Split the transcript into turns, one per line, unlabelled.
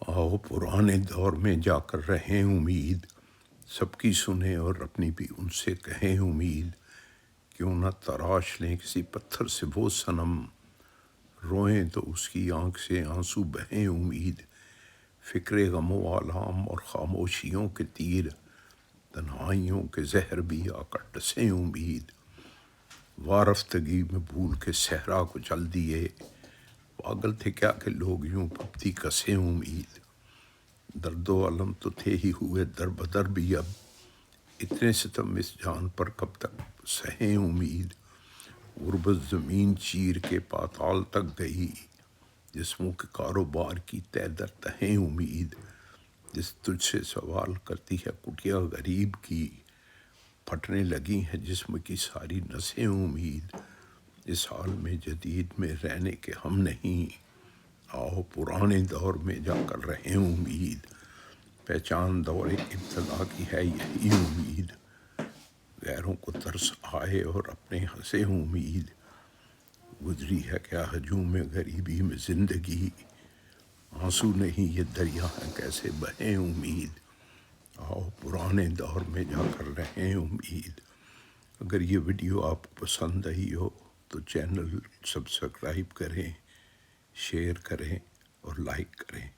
آؤ پرانے دور میں جا کر رہیں امید، سب کی سنیں اور اپنی بھی ان سے کہیں امید۔ کیوں نہ تراش لیں کسی پتھر سے وہ صنم، روئیں تو اس کی آنکھ سے آنسو بہیں امید۔ فکر غم و آلام اور خاموشیوں کے تیر، تنہائیوں کے زہر بھی آ کر ڈسیں امید۔ وارفتگی میں بھول کے صحرا کو چل دیے، پاگل تھے کیا کہ لوگ یوں پھپتی کسیں امید۔ درد و علم تو تھے ہی ہوئے در بدر بھی اب، اتنے ستم اس جان پر کب تک سہیں امید۔ غربت زمین چیر کے پاتال تک گئی، جسموں کے کاروبار کی تہ در تہیں امید۔ جس تجھ سے سوال کرتی ہے کٹیا غریب کی، پھٹنے لگی ہیں جسم کی ساری نسیں امید۔ اس حال میں جدید میں رہنے کے ہم نہیں، آؤ پرانے دور میں جا کر رہیں امید۔ پہچان دور ابتدا کی ہے یہی امید، غیروں کو ترس آئے اور اپنے ہنسے امید۔ گزری ہے کیا ہجوم غریبی میں زندگی، آنسو نہیں یہ دریا ہے کیسے بہیں امید۔ آؤ پرانے دور میں جا کر رہیں امید۔ اگر یہ ویڈیو آپ کو پسند آئی ہو تو چینل سبسکرائب کریں، شیئر کریں اور لائک کریں۔